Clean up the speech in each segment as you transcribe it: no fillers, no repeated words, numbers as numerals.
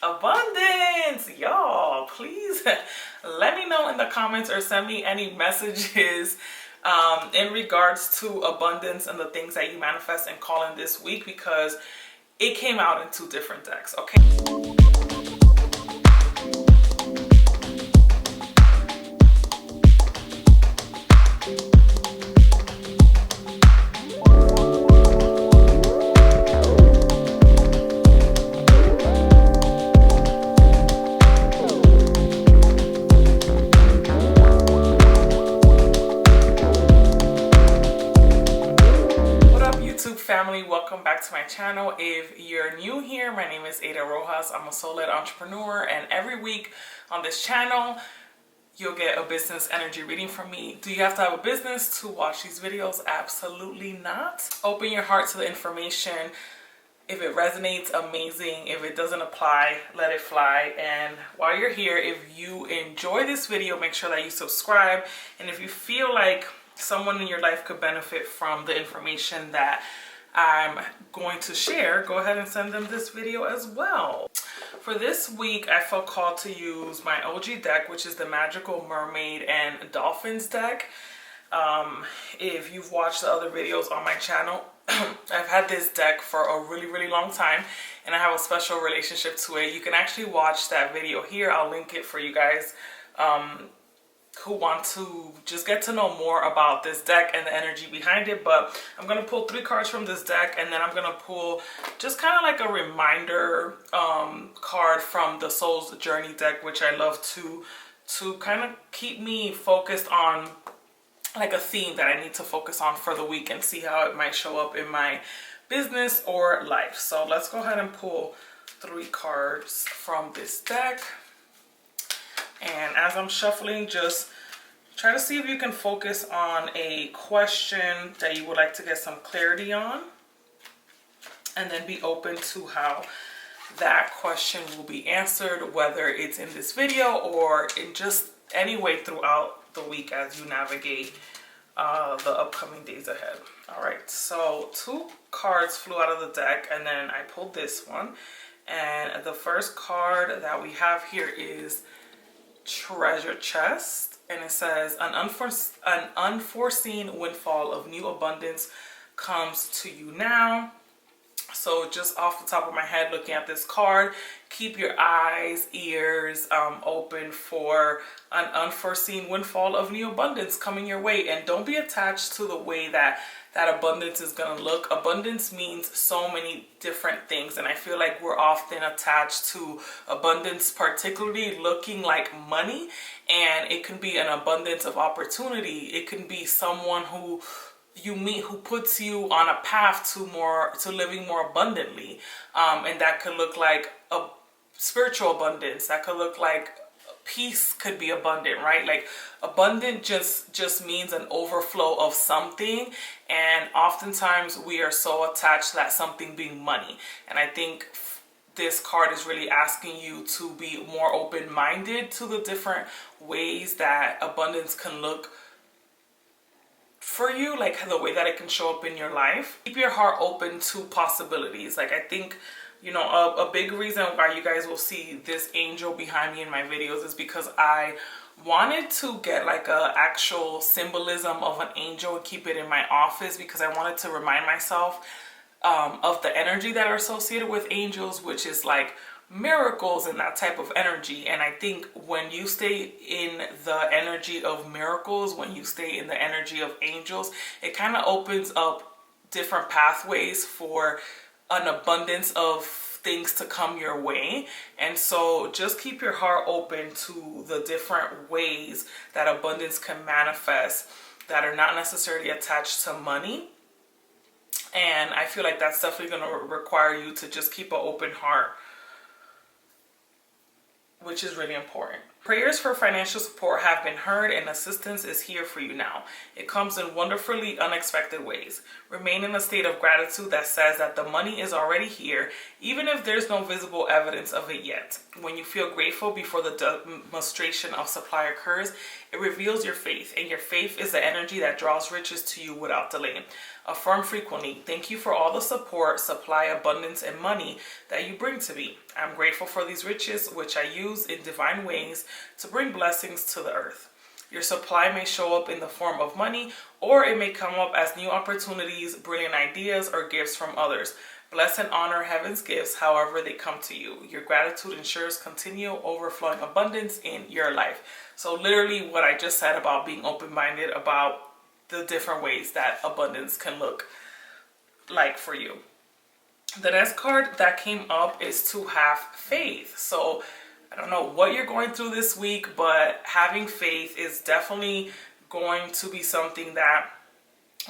Abundance, y'all. Please let me know in the comments or send me any messages in regards to abundance and the things that you manifest and call in this week, because it came out in two different decks. Okay. Family, welcome back to my channel. If you're new here, my name is Ada Rojas. I'm a soul-led entrepreneur, and every week on this channel you'll get a business energy reading from me. Do you have to have a business to watch these videos? Absolutely not. Open your heart to the information. If it resonates, amazing. If it doesn't apply, let it fly. And while you're here, if you enjoy this video, make sure that you subscribe. And if you feel like someone in your life could benefit from the information that I'm going to share, go ahead and send them this video as well. For this week, I felt called to use my OG deck, which is the Magical Mermaid and Dolphins deck. If you've watched the other videos on my channel, I've had this deck for a really long time, and I have a special relationship to it. You can actually watch that video here. I'll link it for you guys who want to just get to know more about this deck and the energy behind it. But I'm going to pull 3 cards from this deck, and then I'm going to pull just kind of like a reminder card from the Soul's Journey deck, which I love to kind of keep me focused on like a theme that I need to focus on for the week and see how it might show up in my business or life. So let's go ahead and pull 3 cards from this deck. And as I'm shuffling, just try to see if you can focus on a question that you would like to get some clarity on, and then be open to how that question will be answered, whether it's in this video or in just any way throughout the week as you navigate the upcoming days ahead. All right, so 2 cards flew out of the deck, and then I pulled this one. And the first card that we have here is Treasure Chest, and it says an unforeseen windfall of new abundance comes to you now. So just off the top of my head, looking at this card, keep your eyes, ears open for an unforeseen windfall of new abundance coming your way. And don't be attached to the way that abundance is going to look. Abundance means so many different things, and I feel like we're often attached to abundance, particularly looking like money. And it can be an abundance of opportunity. It can be someone who you meet who puts you on a path to living more abundantly, and that could look like a spiritual abundance. That could look like peace could be abundant, right? Like abundant just means an overflow of something, and oftentimes we are so attached to that something being money. And I think this card is really asking you to be more open-minded to the different ways that abundance can look for you, like the way that it can show up in your life. Keep your heart open to possibilities. Like I think, you know, a big reason why you guys will see this angel behind me in my videos is because I wanted to get like a actual symbolism of an angel and keep it in my office, because I wanted to remind myself of the energy that are associated with angels, which is like miracles and that type of energy. And I think when you stay in the energy of miracles, when you stay in the energy of angels, it kind of opens up different pathways for an abundance of things to come your way. And so just keep your heart open to the different ways that abundance can manifest that are not necessarily attached to money. And I feel like that's definitely going to require you to just keep an open heart, which is really important. Prayers for financial support have been heard and assistance is here for you now. It comes in wonderfully unexpected ways. Remain in a state of gratitude that says that the money is already here, even if there's no visible evidence of it yet. When you feel grateful before the demonstration of supply occurs, it reveals your faith, and your faith is the energy that draws riches to you without delay. Affirm frequently, thank you for all the support, supply, abundance, and money that you bring to me. I'm grateful for these riches, which I use in divine ways to bring blessings to the earth. Your supply may show up in the form of money, or it may come up as new opportunities, brilliant ideas, or gifts from others. Bless and honor heaven's gifts however they come to you. Your gratitude ensures continual overflowing abundance in your life. So literally what I just said about being open-minded about the different ways that abundance can look like for you. The next card that came up is to have faith. So I don't know what you're going through this week, but having faith is definitely going to be something that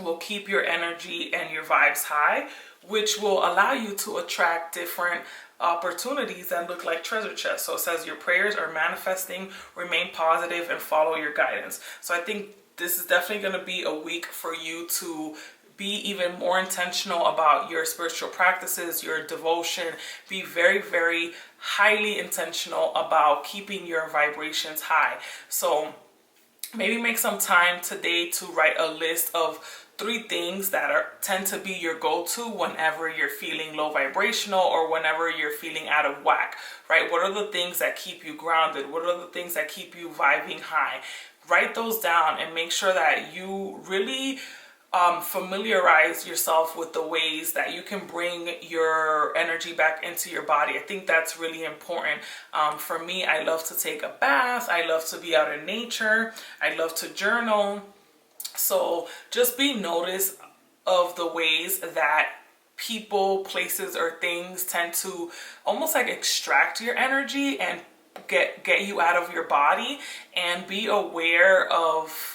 will keep your energy and your vibes high, which will allow you to attract different opportunities that look like treasure chests. So it says your prayers are manifesting, remain positive, and follow your guidance. So I think this is definitely going to be a week for you to be even more intentional about your spiritual practices, your devotion. Be very, very highly intentional about keeping your vibrations high. So maybe make some time today to write a list of 3 things that tend to be your go-to whenever you're feeling low vibrational or whenever you're feeling out of whack, right? What are the things that keep you grounded? What are the things that keep you vibing high? Write those down and make sure that you really familiarize yourself with the ways that you can bring your energy back into your body. I think that's really important. For me, I love to take a bath. I love to be out in nature. I love to journal. So just be notice of the ways that people, places, or things tend to almost like extract your energy and get you out of your body, and be aware of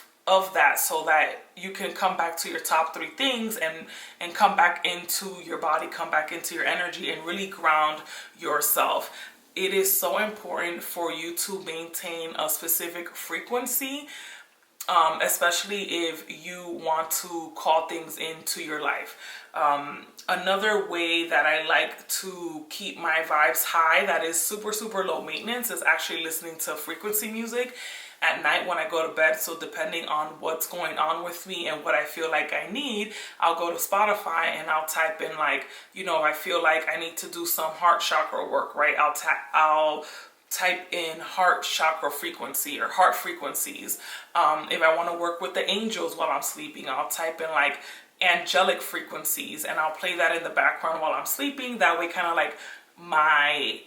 that so that you can come back to your top 3 things and come back into your body, come back into your energy, and really ground yourself. It is so important for you to maintain a specific frequency, especially if you want to call things into your life. Another way that I like to keep my vibes high that is super, super low maintenance is actually listening to frequency music at night when I go to bed. So depending on what's going on with me and what I feel like I need, I'll go to Spotify and I'll type in, like, you know, I feel like I need to do some heart chakra work, right? I'll type in heart chakra frequency or heart frequencies. If I want to work with the angels while I'm sleeping, I'll type in like angelic frequencies and I'll play that in the background while I'm sleeping. That way kind of like my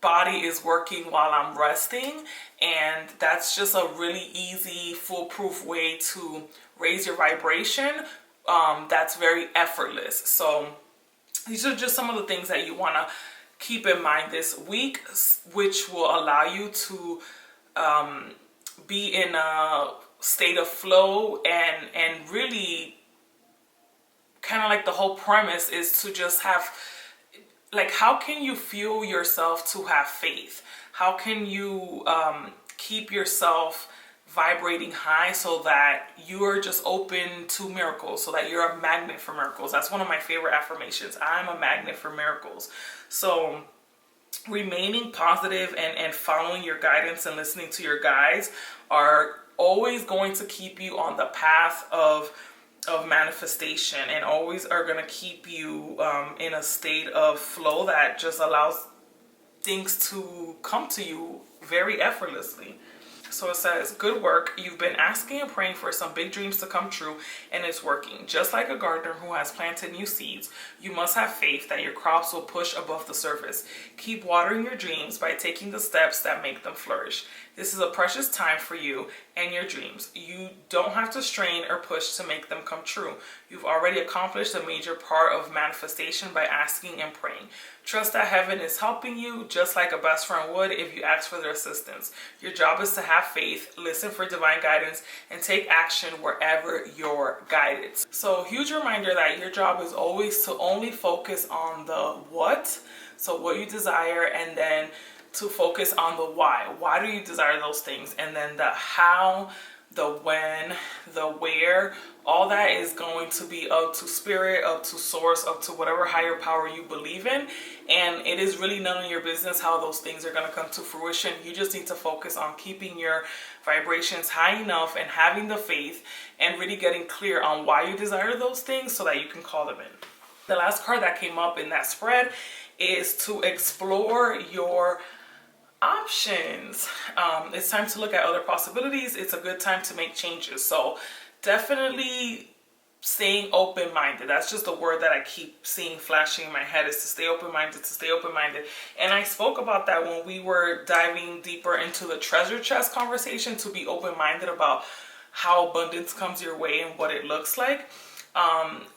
body is working while I'm resting, and that's just a really easy, foolproof way to raise your vibration. That's very effortless. So these are just some of the things that you want to keep in mind this week, which will allow you to be in a state of flow, and really kind of like the whole premise is to just have, like, how can you fuel yourself to have faith? How can you keep yourself vibrating high so that you are just open to miracles, so that you're a magnet for miracles? That's one of my favorite affirmations. I'm a magnet for miracles. So remaining positive and following your guidance and listening to your guides are always going to keep you on the path of manifestation, and always are going to keep you in a state of flow that just allows things to come to you very effortlessly. So it says, good work. You've been asking and praying for some big dreams to come true, and it's working. Just like a gardener who has planted new seeds, you must have faith that your crops will push above the surface. Keep watering your dreams by taking the steps that make them flourish. This is a precious time for you and your dreams. You don't have to strain or push to make them come true. You've already accomplished a major part of manifestation by asking and praying. Trust that heaven is helping you just like a best friend would if you ask for their assistance. Your job is to have faith, listen for divine guidance, and take action wherever you're guided. So huge reminder that your job is always to only focus on the what, so what you desire, and then to focus on the why. Why do you desire those things? And then the how, the when, the where, all that is going to be up to spirit, up to source, up to whatever higher power you believe in. And it is really none of your business how those things are going to come to fruition. You just need to focus on keeping your vibrations high enough and having the faith and really getting clear on why you desire those things so that you can call them in. The last card that came up in that spread is to explore your options. It's time to look at other possibilities. It's a good time to make changes. So definitely staying open-minded. That's just the word that I keep seeing flashing in my head, is to stay open-minded, to stay open-minded. And I spoke about that when we were diving deeper into the treasure chest conversation, to be open-minded about how abundance comes your way and what it looks like.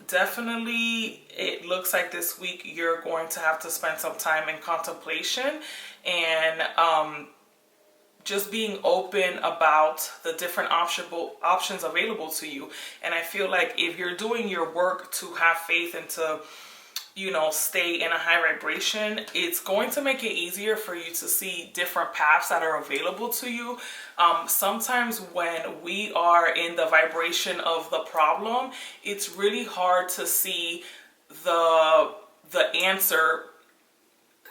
Definitely it looks like this week you're going to have to spend some time in contemplation and just being open about the different options available to you. And I feel like if you're doing your work to have faith and to, you know, stay in a high vibration, it's going to make it easier for you to see different paths that are available to you. Sometimes when we are in the vibration of the problem, it's really hard to see the answer.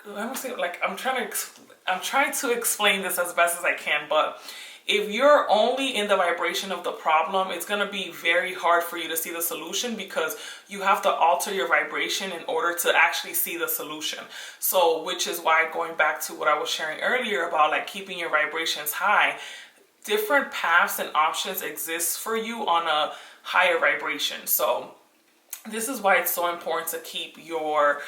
Let me see, like I'm trying to explain this as best as I can, but if you're only in the vibration of the problem, it's going to be very hard for you to see the solution, because you have to alter your vibration in order to actually see the solution. So, which is why, going back to what I was sharing earlier about like keeping your vibrations high, different paths and options exist for you on a higher vibration. So this is why it's so important to keep your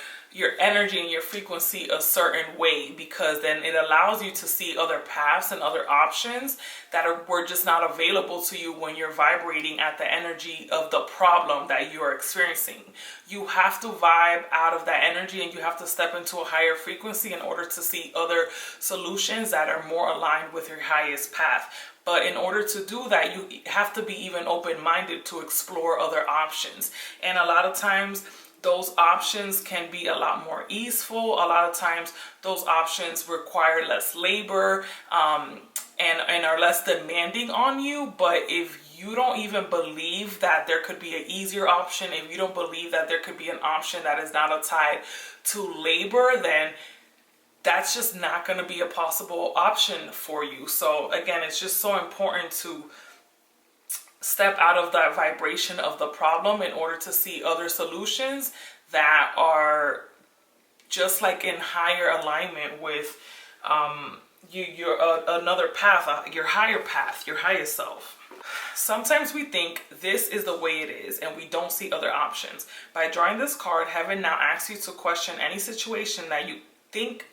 energy and your frequency a certain way, because then it allows you to see other paths and other options that were just not available to you when you're vibrating at the energy of the problem that you are experiencing. You have to vibe out of that energy and you have to step into a higher frequency in order to see other solutions that are more aligned with your highest path. But in order to do that, you have to be even open-minded to explore other options. And a lot of times, those options can be a lot more easeful. A lot of times, those options require less labor and are less demanding on you. But if you don't even believe that there could be an easier option, if you don't believe that there could be an option that is not tied to labor, then that's just not going to be a possible option for you. So again, it's just so important to step out of that vibration of the problem in order to see other solutions that are just like in higher alignment with another path, your higher path, your highest self. Sometimes we think this is the way it is and we don't see other options. By drawing this card, heaven now asks you to question any situation that you think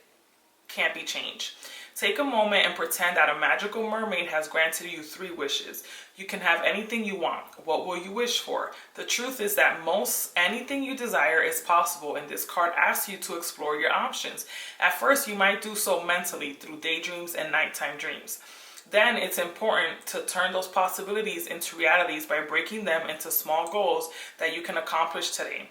can't be changed. Take a moment and pretend that a magical mermaid has granted you 3 wishes. You can have anything you want. What will you wish for? The truth is that most anything you desire is possible, and this card asks you to explore your options. At first, you might do so mentally through daydreams and nighttime dreams. Then it's important to turn those possibilities into realities by breaking them into small goals that you can accomplish today.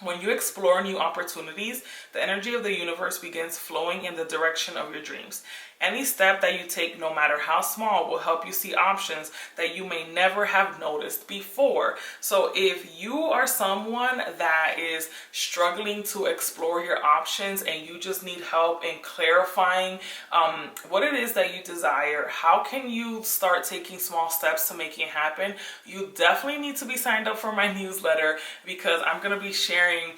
When you explore new opportunities, the energy of the universe begins flowing in the direction of your dreams. Any step that you take, no matter how small, will help you see options that you may never have noticed before. So if you are someone that is struggling to explore your options and you just need help in clarifying what it is that you desire, how can you start taking small steps to make it happen, you definitely need to be signed up for my newsletter, because I'm going to be sharing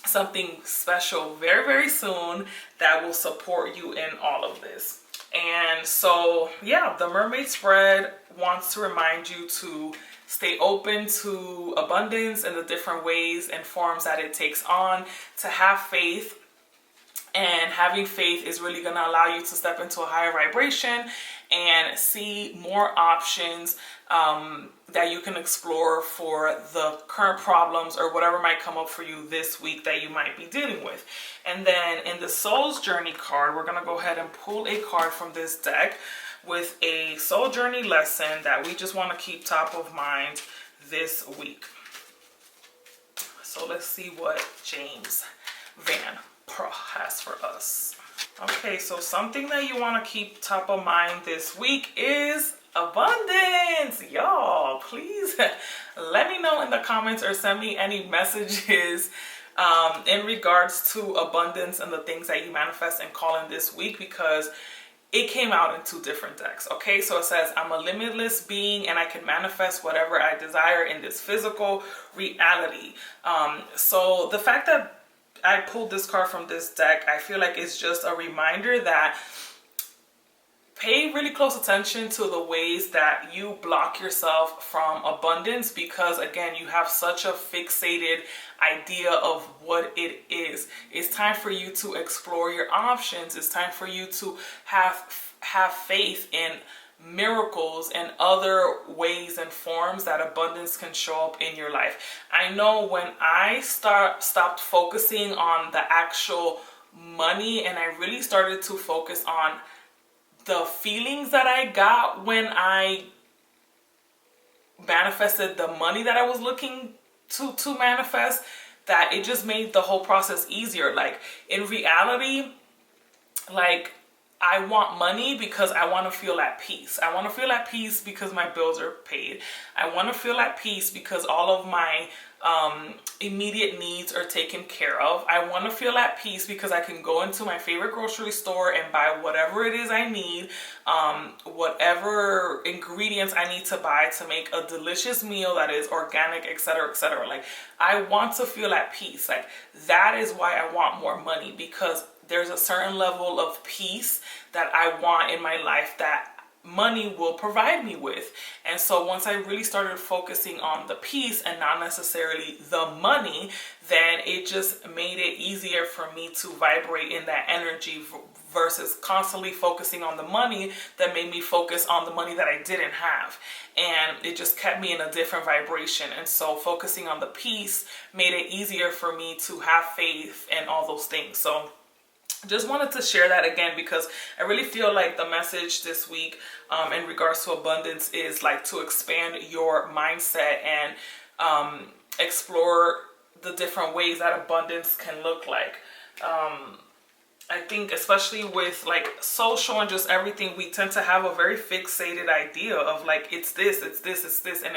something special very, very soon that will support you in all of this. And so, yeah, the mermaid spread wants to remind you to stay open to abundance and the different ways and forms that it takes on, to have faith. And having faith is really going to allow you to step into a higher vibration and see more options that you can explore for the current problems or whatever might come up for you this week that you might be dealing with. And then in the Soul's Journey card, we're going to go ahead and pull a card from this deck with a soul journey lesson that we just want to keep top of mind this week. So let's see what James Van has for us. Okay, so something that you want to keep top of mind this week is abundance. Y'all, please let me know in the comments or send me any messages in regards to abundance and the things that you manifest and call in this week, because it came out in 2 different decks. Okay, so it says, I'm a limitless being and I can manifest whatever I desire in this physical reality. So the fact that I pulled this card from this deck, I feel like it's just a reminder that pay really close attention to the ways that you block yourself from abundance, because again, you have such a fixated idea of what it is. It's time for you to explore your options. It's time for you to have faith in miracles and other ways and forms that abundance can show up in your life. I know when I stopped focusing on the actual money and I really started to focus on the feelings that I got when I manifested the money that I was looking to manifest, that it just made the whole process easier. Like in reality, like I want money because I want to feel at peace. I want to feel at peace because my bills are paid. I want to feel at peace because all of my immediate needs are taken care of. I want to feel at peace because I can go into my favorite grocery store and buy whatever it is I need, whatever ingredients I need to buy to make a delicious meal that is organic, etc., etc. Like I want to feel at peace. Like that is why I want more money, because there's a certain level of peace that I want in my life that money will provide me with. And so once I really started focusing on the peace and not necessarily the money, then it just made it easier for me to vibrate in that energy versus constantly focusing on the money that made me focus on the money that I didn't have. And it just kept me in a different vibration. And so focusing on the peace made it easier for me to have faith and all those things. So just wanted to share that again, because I really feel like the message this week in regards to abundance is like to expand your mindset and explore the different ways that abundance can look like. I think especially with like social and just everything, we tend to have a very fixated idea of like, it's this, it's this, it's this, and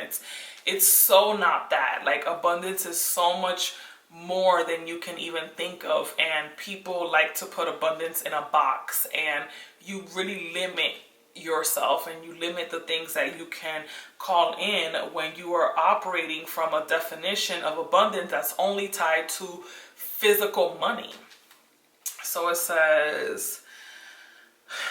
it's so not that. Like abundance is so much more than you can even think of, and people like to put abundance in a box, and you really limit yourself and you limit the things that you can call in when you are operating from a definition of abundance that's only tied to physical money. So it says,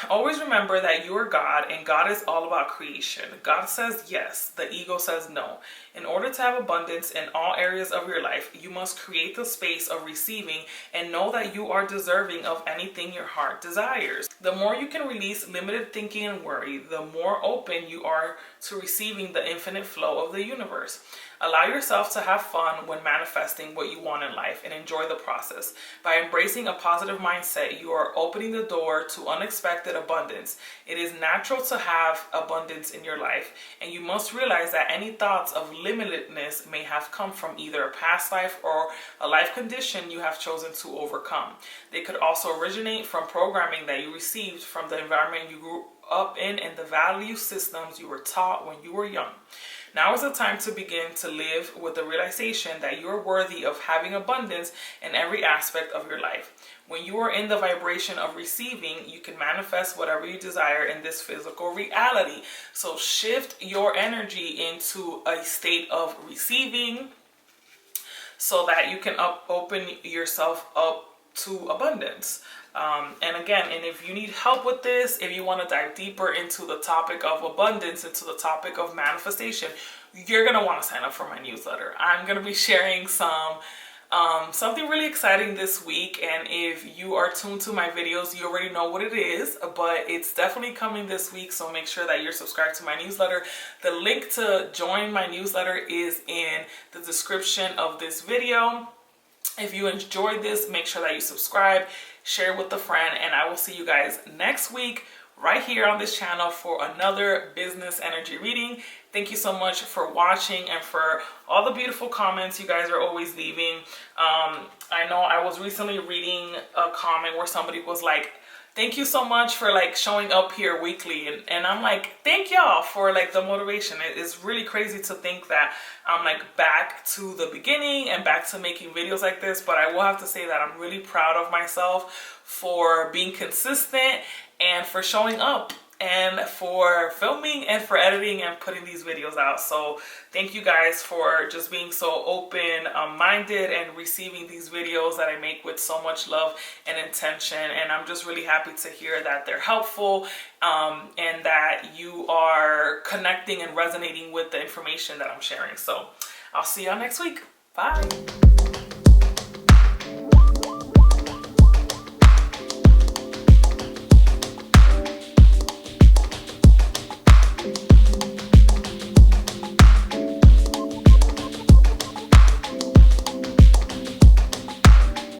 always remember that you are God and God is all about creation. God says yes, the ego says no. In order to have abundance in all areas of your life, you must create the space of receiving and know that you are deserving of anything your heart desires. The more you can release limited thinking and worry, the more open you are to receiving the infinite flow of the universe. Allow yourself to have fun when manifesting what you want in life and enjoy the process. By embracing a positive mindset, you are opening the door to unexpected abundance. It is natural to have abundance in your life, and you must realize that any thoughts of limitedness may have come from either a past life or a life condition you have chosen to overcome. They could also originate from programming that you received from the environment you grew up in and the value systems you were taught when you were young. Now is the time to begin to live with the realization that you are worthy of having abundance in every aspect of your life. When you are in the vibration of receiving, you can manifest whatever you desire in this physical reality. So shift your energy into a state of receiving so that you can open yourself up to abundance. And again, and if you need help with this, if you want to dive deeper into the topic of abundance, into the topic of manifestation, you're going to want to sign up for my newsletter. I'm going to be sharing something really exciting this week, and if you are tuned to my videos, you already know what it is, but it's definitely coming this week, so make sure that you're subscribed to my newsletter. The link to join my newsletter is in the description of this video. If you enjoyed this, make sure that you subscribe, share with a friend, and I will see you guys next week right here on this channel for another business energy reading. Thank you so much for watching and for all the beautiful comments you guys are always leaving. I know I was recently reading a comment where somebody was like, thank you so much for like showing up here weekly. And I'm like, thank y'all for like the motivation. It is really crazy to think that I'm like back to the beginning and back to making videos like this. But I will have to say that I'm really proud of myself for being consistent and for showing up and for filming and for editing and putting these videos out. So thank you guys for just being so open-minded and receiving these videos that I make with so much love and intention. And I'm just really happy to hear that they're helpful and that you are connecting and resonating with the information that I'm sharing. So I'll see y'all next week. Bye.